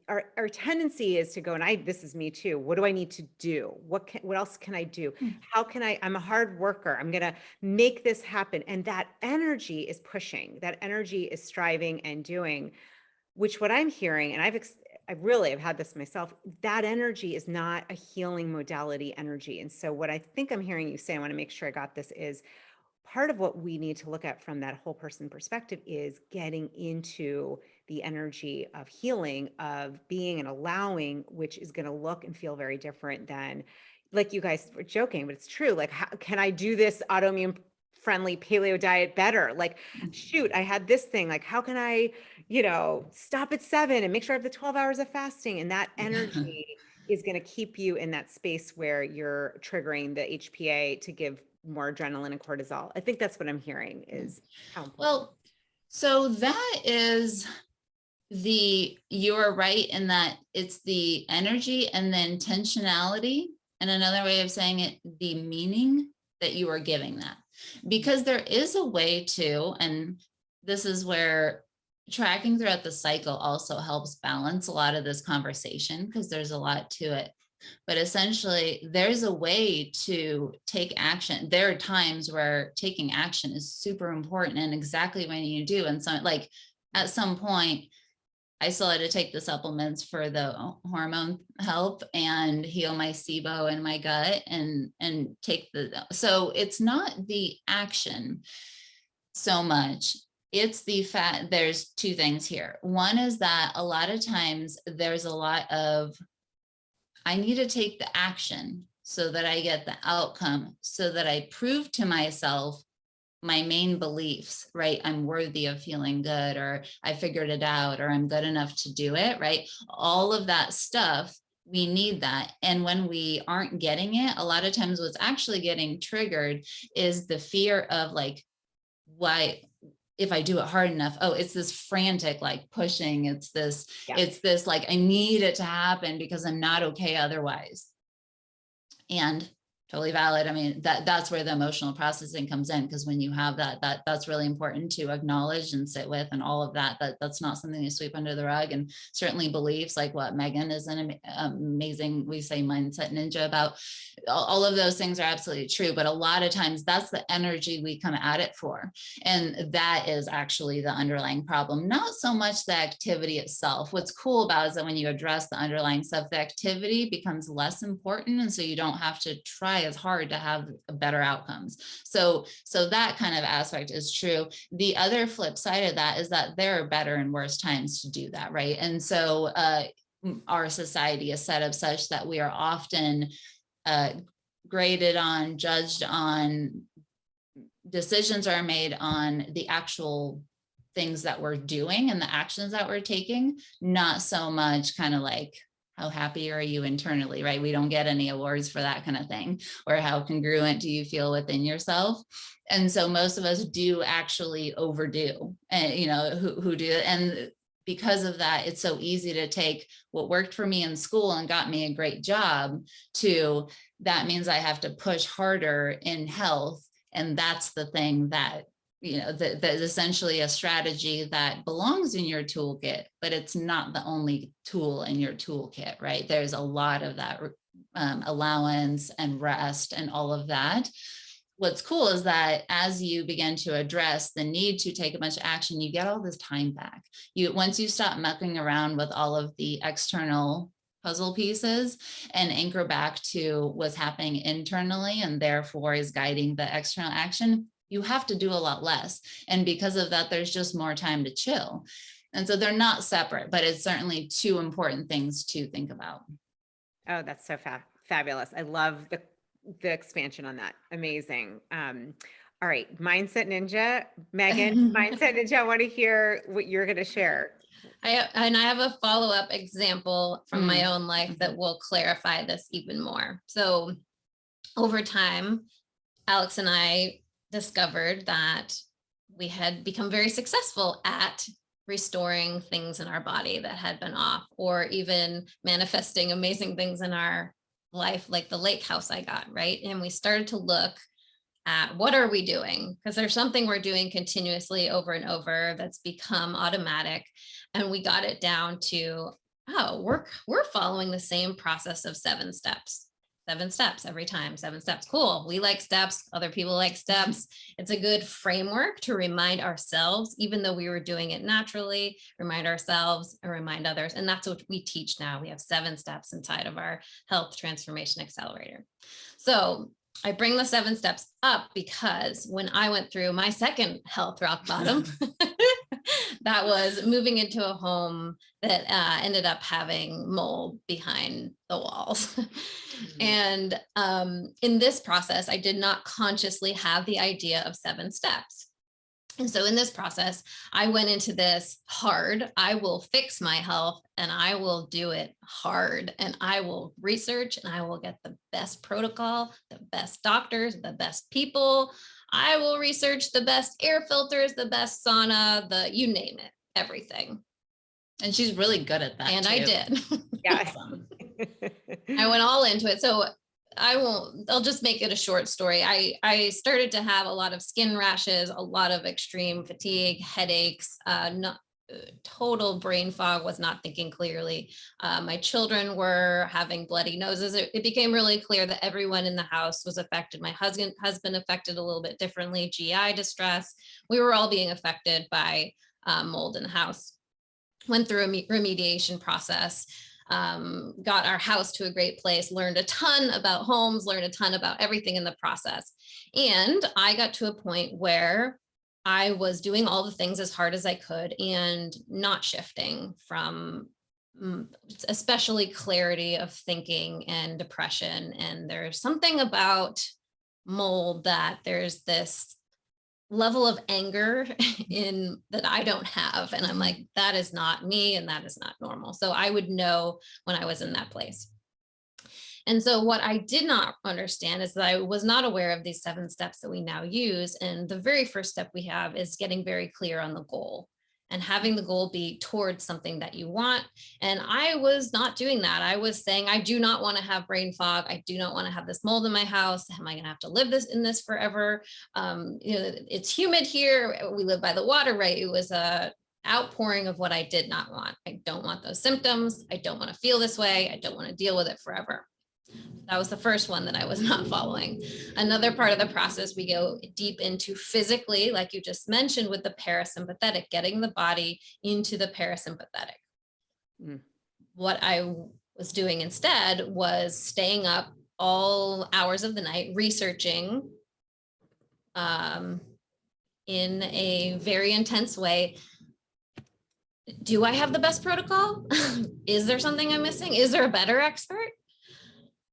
our tendency is to go, and this is me too. What do I need to do? What else can I do? How can I'm a hard worker. I'm going to make this happen. And that energy is pushing, that energy is striving and doing, which what I'm hearing, and I've had this myself, that energy is not a healing modality energy. And so what I think I'm hearing you say, I want to make sure I got this, is part of what we need to look at from that whole person perspective is getting into the energy of healing, of being and allowing, which is going to look and feel very different than, like you guys were joking, but it's true. Like, how can I do this autoimmune friendly paleo diet better? Like, shoot, I had this thing, like, how can I, stop at 7 and make sure I have the 12 hours of fasting? And that energy is going to keep you in that space where you're triggering the HPA to give more adrenaline and cortisol. I think that's what I'm hearing is how important. Well, so that is you're right in that it's the energy and the intentionality, and another way of saying it, the meaning that you are giving that. Because there is a way to, and this is where tracking throughout the cycle also helps balance a lot of this conversation, because there's a lot to it. But essentially, there's a way to take action. There are times where taking action is super important, and exactly when you do. And so, like, at some point, I still had to take the supplements for the hormone help and heal my SIBO and my gut, and take so it's not the action so much. It's the fact, there's two things here. One is that a lot of times there's a lot of, I need to take the action so that I get the outcome, so that I prove to myself my main beliefs, right? I'm worthy of feeling good, or I figured it out, or I'm good enough to do it, right? All of that stuff, we need that. And when we aren't getting it, a lot of times what's actually getting triggered is the fear of, like, why, if I do it hard enough, oh, it's this frantic, like, pushing. It's this, like, I need it to happen because I'm not okay otherwise. And totally valid. I mean, that's where the emotional processing comes in, because when you have that's really important to acknowledge and sit with, and all of that's not something to sweep under the rug. And certainly beliefs, like what Megan is an amazing, we say mindset ninja about, all of those things are absolutely true. But a lot of times that's the energy we come at it for. And that is actually the underlying problem, not so much the activity itself. What's cool about it is that when you address the underlying stuff, the activity becomes less important. And so you don't have to try as hard to have better outcomes. So that kind of aspect is true. The other flip side of that is that there are better and worse times to do that, right? And so our society is set up such that we are often graded on, judged on, decisions are made on the actual things that we're doing and the actions that we're taking, not so much kind of like, how happy are you internally, right? We don't get any awards for that kind of thing, or how congruent do you feel within yourself? And so most of us do actually overdo, and who do it. And because of that, it's so easy to take what worked for me in school and got me a great job to, that means I have to push harder in health. And that's the thing that, that is essentially a strategy that belongs in your toolkit, but it's not the only tool in your toolkit, right? There's a lot of that allowance and rest and all of that. What's cool is that as you begin to address the need to take a bunch of action, you get all this time back. Once you stop mucking around with all of the external puzzle pieces and anchor back to what's happening internally and therefore is guiding the external action, you have to do a lot less. And because of that, there's just more time to chill. And so they're not separate, but it's certainly two important things to think about. Oh, that's so fabulous. I love the expansion on that. Amazing. All right. Mindset Ninja, Megan, Mindset Ninja, I want to hear what you're going to share. I have a follow-up example from my own life that will clarify this even more. So over time, Alex and I discovered that we had become very successful at restoring things in our body that had been off, or even manifesting amazing things in our life, like the lake house I got, right? And we started to look at what are we doing? Because there's something we're doing continuously over and over that's become automatic. And we got it down to, oh, we're following the same process of 7 steps. 7 steps every time, 7 steps. Cool. We like steps. Other people like steps. It's a good framework to remind ourselves, even though we were doing it naturally, remind ourselves and remind others. And that's what we teach now. We have 7 steps inside of our Health Transformation Accelerator. So I bring the 7 steps up because when I went through my second health rock bottom, that was moving into a home that ended up having mold behind the walls. And in this process, I did not consciously have the idea of 7 steps. And so in this process, I went into this hard. I will fix my health and I will do it hard, and I will research and I will get the best protocol, the best doctors, the best people. I will research the best air filters, the best sauna, you name it, everything. And she's really good at that. And too. I did. Yeah. I went all into it. So I'll just make it a short story. I started to have a lot of skin rashes, a lot of extreme fatigue, headaches, total brain fog, was not thinking clearly. My children were having bloody noses. It became really clear that everyone in the house was affected. My husband affected a little bit differently, GI distress. We were all being affected by mold in the house. Went through a remediation process. Got our house to a great place, learned a ton about homes, learned a ton about everything in the process. And I got to a point where I was doing all the things as hard as I could and not shifting from especially clarity of thinking and depression. And there's something about mold that there's this level of anger in that I don't have. And I'm like, that is not me and that is not normal. So I would know when I was in that place. And so what I did not understand is that I was not aware of these 7 steps that we now use. And the very first step we have is getting very clear on the goal and having the goal be towards something that you want. And I was not doing that. I was saying, I do not want to have brain fog. I do not want to have this mold in my house. Am I going to have to live in this forever? It's humid here. We live by the water, right? It was a outpouring of what I did not want. I don't want those symptoms. I don't want to feel this way. I don't want to deal with it forever. That was the first one that I was not following. Another part of the process, we go deep into physically, like you just mentioned, with the parasympathetic, getting the body into the parasympathetic. What I was doing instead was staying up all hours of the night, researching in a very intense way, do I have the best protocol? Is there something I'm missing? Is there a better expert?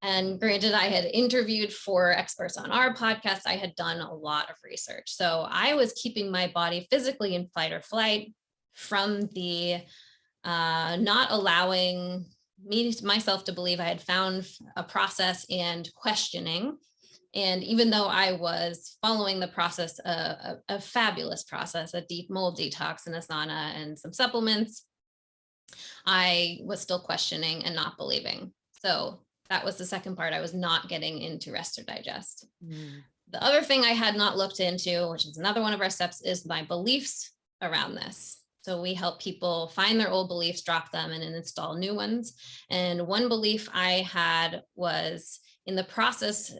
And granted, I had interviewed 4 experts on our podcast. I had done a lot of research. So I was keeping my body physically in fight or flight from the not allowing myself to believe I had found a process and questioning. And even though I was following the process, a fabulous process, a deep mold detox and a sauna and some supplements, I was still questioning and not believing. So that was the second part. I was not getting into rest or digest. The other thing I had not looked into, which is another one of our steps, is my beliefs around this. So we help people find their old beliefs, drop them, and then install new ones. And one belief I had was, in the process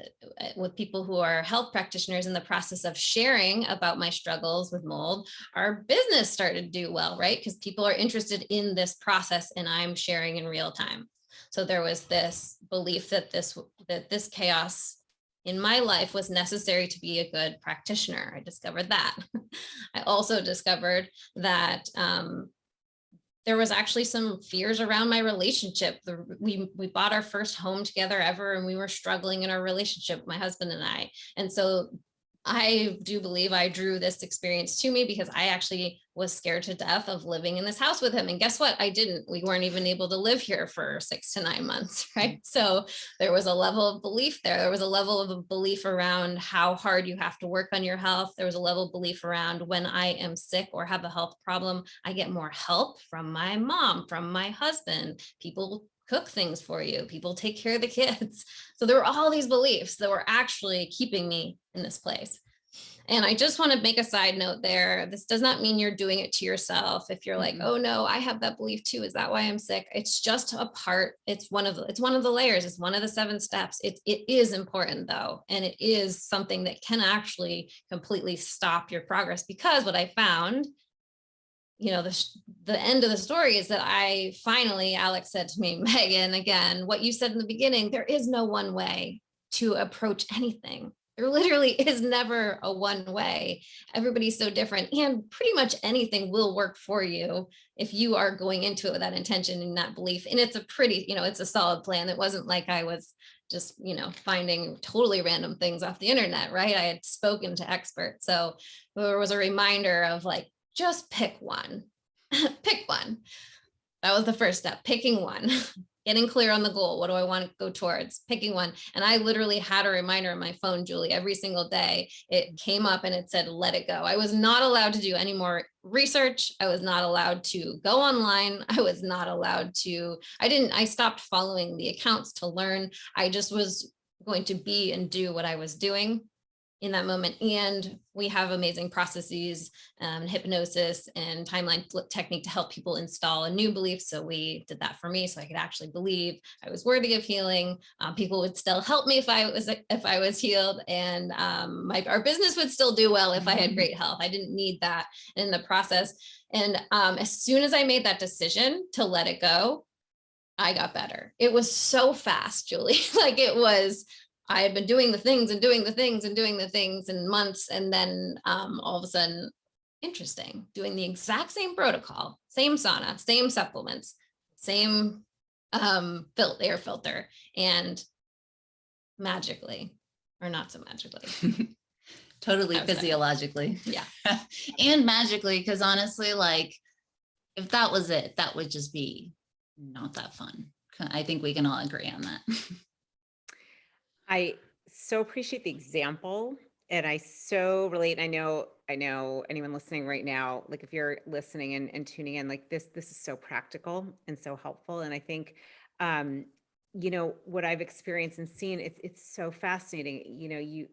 with people who are health practitioners, in the process of sharing about my struggles with mold, our business started to do well, right? Because people are interested in this process and I'm sharing in real time. So there was this belief that this chaos in my life was necessary to be a good practitioner. I discovered that. I also discovered that there was actually some fears around my relationship. We bought our first home together ever, and we were struggling in our relationship, my husband and I. And so I do believe I drew this experience to me because I actually was scared to death of living in this house with him. And guess what? I didn't. We weren't even able to live here for 6 to 9 months, right? So there was a level of belief there. There was a level of a belief around how hard you have to work on your health. There was a level of belief around, when I am sick or have a health problem, I get more help from my mom, from my husband. People cook things for you. People take care of the kids. So there were all these beliefs that were actually keeping me in this place. And I just want to make a side note there. This does not mean you're doing it to yourself. If you're like, oh no, I have that belief too. Is that why I'm sick? It's just a part. It's one of the layers. It's one of the 7 steps. It is important though. And it is something that can actually completely stop your progress, because what I found, the end of the story is that Alex said to me, Megan, again, what you said in the beginning, there is no one way to approach anything. There literally is never a one way. Everybody's so different, and pretty much anything will work for you if you are going into it with that intention and that belief. And it's a pretty, it's a solid plan. It wasn't like I was just, finding totally random things off the internet, right? I had spoken to experts. So there was a reminder of like, just pick one. Pick one. That was the first step, picking one. Getting clear on the goal. What do I want to go towards? Picking one. And I literally had a reminder on my phone, Julie, every single day. It came up and it said, let it go. I was not allowed to do any more research. I was not allowed to go online. I was not allowed to, I stopped following the accounts to learn. I just was going to be and do what I was doing in that moment. And we have amazing processes, hypnosis and timeline flip technique to help people install a new belief. So we did that for me, so I could actually believe I was worthy of healing. People would still help me if I was healed, and our business would still do well if I had great health. I didn't need that in the process. And as soon as I made that decision to let it go, I got better. It was so fast, Julie. Like it was, I had been doing the things and doing the things and doing the things in months. And then all of a sudden, interesting, doing the exact same protocol, same sauna, same supplements, same air filter, and magically, or not so magically. Totally physiologically. Yeah. And magically, because honestly, like if that was it, that would just be not that fun. I think we can all agree on that. I so appreciate the example, and I so relate. I know anyone listening right now, like if you're listening and tuning in, like this is so practical and so helpful. And I think, what I've experienced and seen, it's so fascinating. You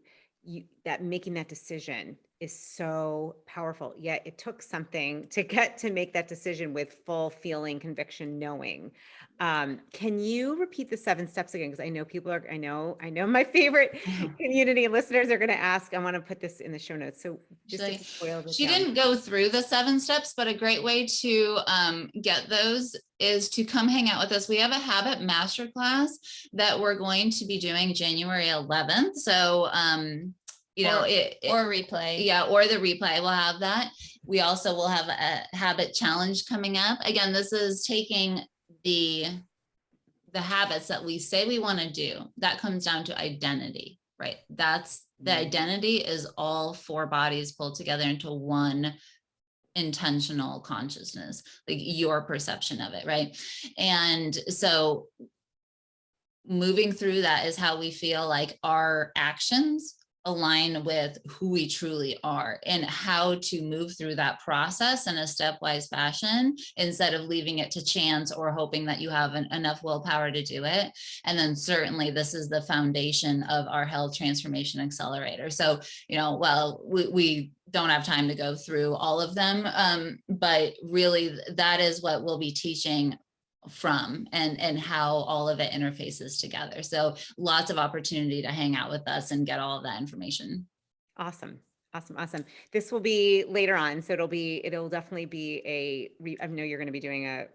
that making that decision is so powerful. Yet it took something to get to make that decision with full feeling, conviction, knowing. Can you repeat the 7 steps again? Because I know people are, I know my favorite community listeners are going to ask. I want to put this in the show notes. So just she didn't go through the 7 steps, but a great way to get those is to come hang out with us. We have a habit masterclass that we're going to be doing January 11th. So or replay. Yeah, or the replay will have that. We also will have a habit challenge coming up. Again, this is taking the habits that we say we want to do. That comes down to identity, right? That's the identity is all 4 bodies pulled together into one intentional consciousness, like your perception of it, right? And so moving through that is how we feel like our actions align with who we truly are, and how to move through that process in a stepwise fashion instead of leaving it to chance or hoping that you have enough willpower to do it. And then certainly this is the foundation of our Health Transformation Accelerator. So, well, we don't have time to go through all of them, but really that is what we'll be teaching from, and how all of it interfaces together. So lots of opportunity to hang out with us and get all of that information. Awesome. This will be later on. So it'll definitely be I know you're going to be doing a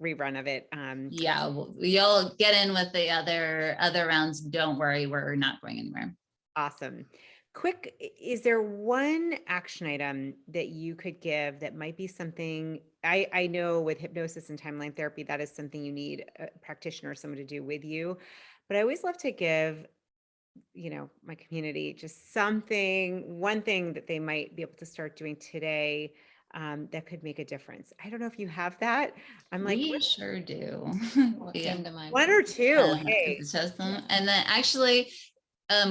rerun of it. Yeah, you'll get in with the other rounds. Don't worry, we're not going anywhere. Awesome. Quick, is there one action item that you could give that might be something, I know with hypnosis and timeline therapy, that is something you need a practitioner or someone to do with you, but I always love to give, my community just one thing that they might be able to start doing today that could make a difference. I don't know if you have that. We sure do. What came to mind? One or two. Hey. And then actually,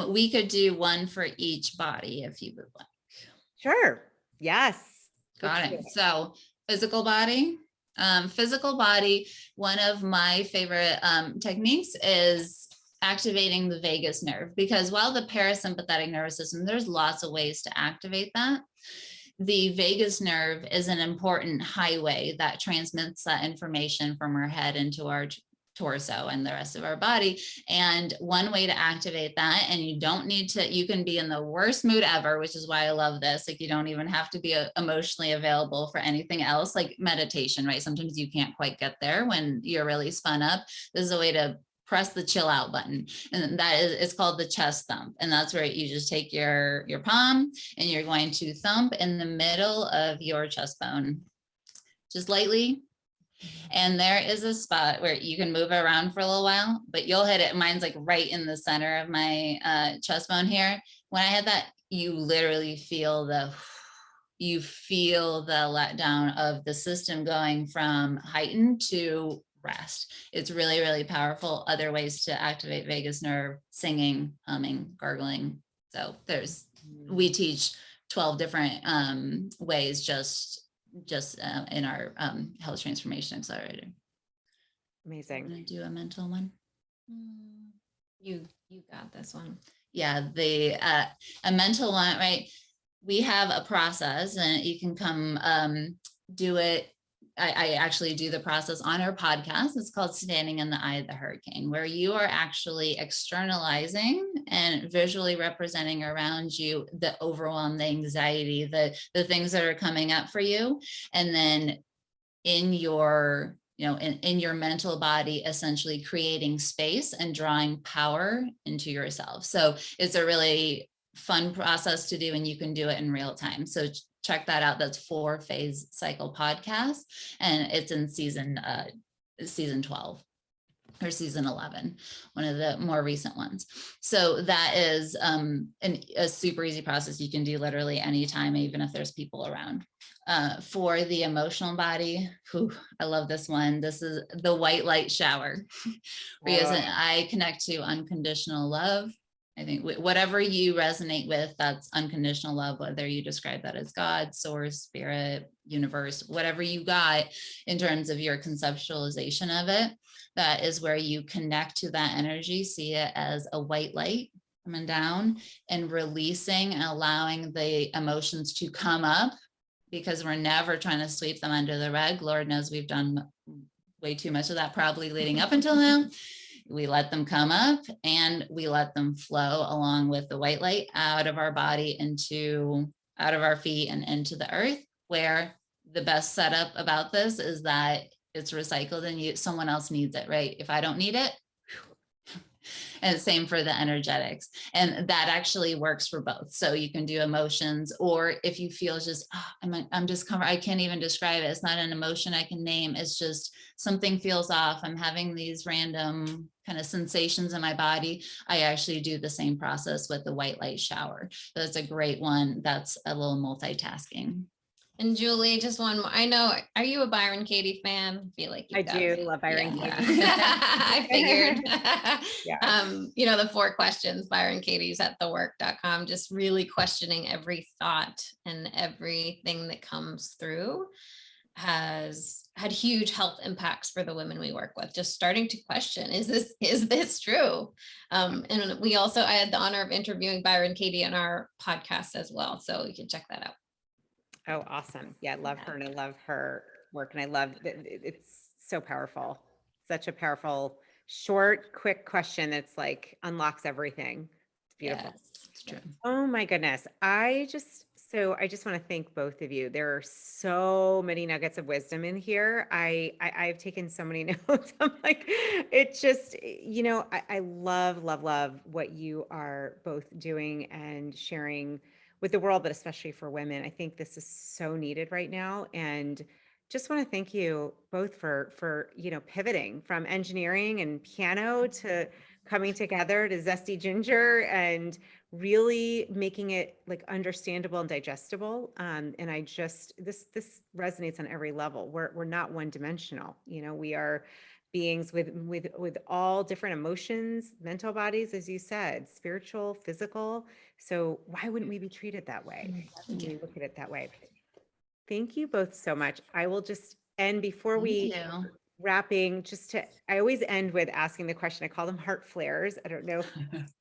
we could do one for each body if you would like. Sure. Yes. Got it. So physical body, one of my favorite techniques is activating the vagus nerve, because while the parasympathetic nervous system, there's lots of ways to activate that. The vagus nerve is an important highway that transmits that information from our head into our torso and the rest of our body. And one way to activate that, and you can be in the worst mood ever, which is why I love this. Like, you don't even have to be emotionally available for anything else, like meditation, right? Sometimes you can't quite get there when you're really spun up. This is a way to press the chill out button. And it's called the chest thump. And that's where you just take your palm and you're going to thump in the middle of your chest bone, just lightly. And there is a spot where you can move around for a little while, but you'll hit it. Mine's like right in the center of my chest bone here. When I had that, you literally feel the letdown of the system going from heightened to rest. It's really, really powerful. Other ways to activate vagus nerve: singing, humming, gargling. So we teach 12 different ways just in our Health Transformation Accelerator. Amazing. I'm gonna do a mental one. You got this one. Yeah, a mental one, right? We have a process, and you can come do it. I actually do the process on our podcast. It's called Standing in the Eye of the Hurricane, where you are actually externalizing and visually representing around you the overwhelm, the anxiety, the things that are coming up for you. And then in your, in your mental body, essentially creating space and drawing power into yourself. So it's a really fun process to do, and you can do it in real time. So check that out. That's 4-phase cycle podcast, and it's in season 12 or season 11, one of the more recent ones. So that is a super easy process you can do literally anytime, even if there's people around. For the emotional body, I love this one. This is the white light shower. Because I connect to unconditional love. I think whatever you resonate with, that's unconditional love, whether you describe that as God, source, spirit, universe, whatever you got in terms of your conceptualization of it, that is where you connect to that energy, see it as a white light coming down and releasing and allowing the emotions to come up, because we're never trying to sweep them under the rug. Lord knows we've done way too much of that probably leading up until now. We let them come up and we let them flow along with the white light out of our body, out of our feet and into the earth, where the best setup about this is that it's recycled and someone else needs it, right? If I don't need it, And same for the energetics. And that actually works for both. So you can do emotions, or if you feel just, I'm just covered, I can't even describe it. It's not an emotion I can name. It's just something feels off. I'm having these random kind of sensations in my body. I actually do the same process with the white light shower. So that's a great one. That's a little multitasking. And Julie, just one more. I know, are you a Byron Katie fan? I feel like I do love Byron yeah. Katie. I figured. Yeah. You know, the 4 questions, Byron Katie's at thework.com, just really questioning every thought and everything that comes through has had huge health impacts for the women we work with. Just starting to question, is this true? And we also, I had the honor of interviewing Byron Katie on our podcast as well. So you can check that out. Oh, awesome. Yeah, I love her and I love her work. And I love that it's so powerful. Such a powerful, short, quick question that's like unlocks everything. It's beautiful. Yes, it's true. Oh my goodness. I just want to thank both of you. There are so many nuggets of wisdom in here. I've taken so many notes. I'm like, it just, I love what you are both doing and sharing with the world, but especially for women. I think this is so needed right now. And just want to thank you both for pivoting from engineering and piano to coming together to Zesty Ginger and really making it like understandable and digestible. And I just, this resonates on every level. We're not one dimensional. We are beings with all different emotions, mental bodies, as you said, spiritual, physical. So why wouldn't we be treated that way? Why wouldn't we look at it that way? Thank you both so much. I will just end before we wrapping, I always end with asking the question. I call them heart flares. I don't know if you've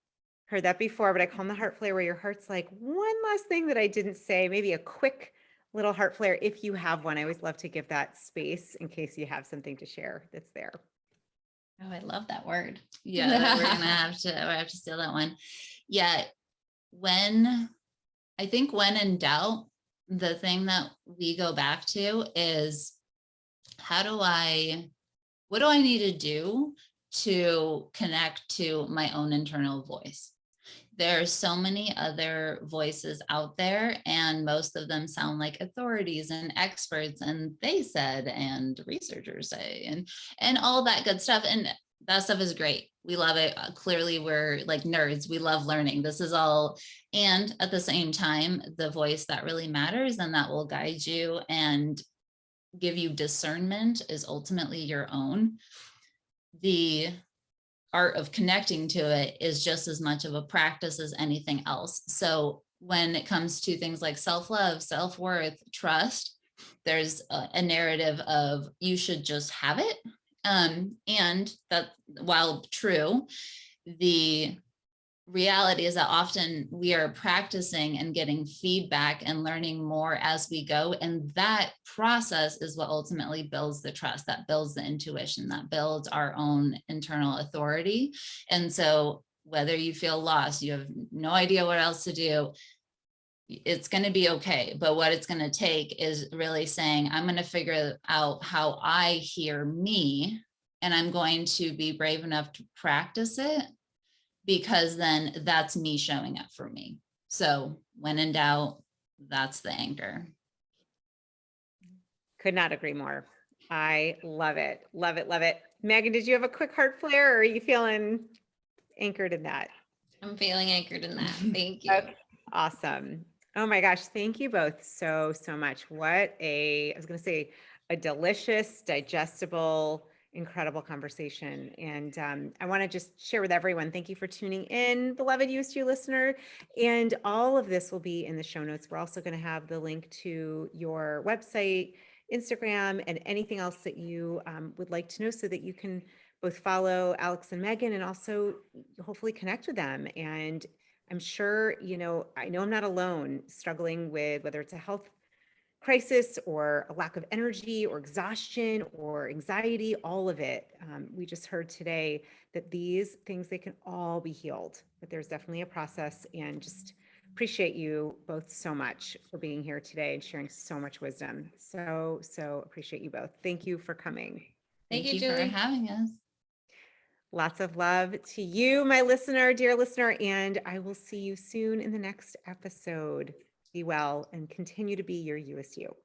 heard that before, but I call them the heart flare, where your heart's like, one last thing that I didn't say, maybe a quick little heart flare if you have one. I always love to give that space in case you have something to share that's there. Oh, I love that word. Yeah, we're gonna have to steal that one. Yeah, I think when in doubt, the thing that we go back to is what do I need to do to connect to my own internal voice? There are so many other voices out there, and most of them sound like authorities and experts, and they said, and researchers say, and all that good stuff. And that stuff is great. We love it. Clearly, we're like nerds. We love learning. This is all. And at the same time, the voice that really matters and that will guide you and give you discernment is ultimately your own. The art of connecting to it is just as much of a practice as anything else. So when it comes to things like self-love, self-worth, trust, there's a narrative of you should just have it. And that, while true, the reality is that often we are practicing and getting feedback and learning more as we go. And that process is what ultimately builds the trust, that builds the intuition, that builds our own internal authority. And so whether you feel lost, you have no idea what else to do, it's going to be okay. But what it's going to take is really saying, I'm going to figure out how I hear me, and I'm going to be brave enough to practice it, because then that's me showing up for me. So when in doubt, that's the anchor. Could not agree more. I love it. Love it. Love it. Megan, did you have a quick heart flare, or are you feeling anchored in that? I'm feeling anchored in that. Thank you. Okay. Awesome. Oh my gosh. Thank you both so much. I was going to say a delicious, digestible, incredible conversation. And I want to just share with everyone, thank you for tuning in, beloved Youest listener. And all of this will be in the show notes. We're also going to have the link to your website, Instagram, and anything else that you would like to know, so that you can both follow Alex and Megan and also hopefully connect with them. And I'm sure, I know I'm not alone struggling with whether it's a health crisis or a lack of energy or exhaustion or anxiety, all of it. We just heard today that these things, they can all be healed, but there's definitely a process. And just appreciate you both so much for being here today and sharing so much wisdom. So appreciate you both. Thank you for coming. Thank you, Julie, for having us. Lots of love to you, my listener, dear listener, and I will see you soon in the next episode. Be well and continue to be your You-est you.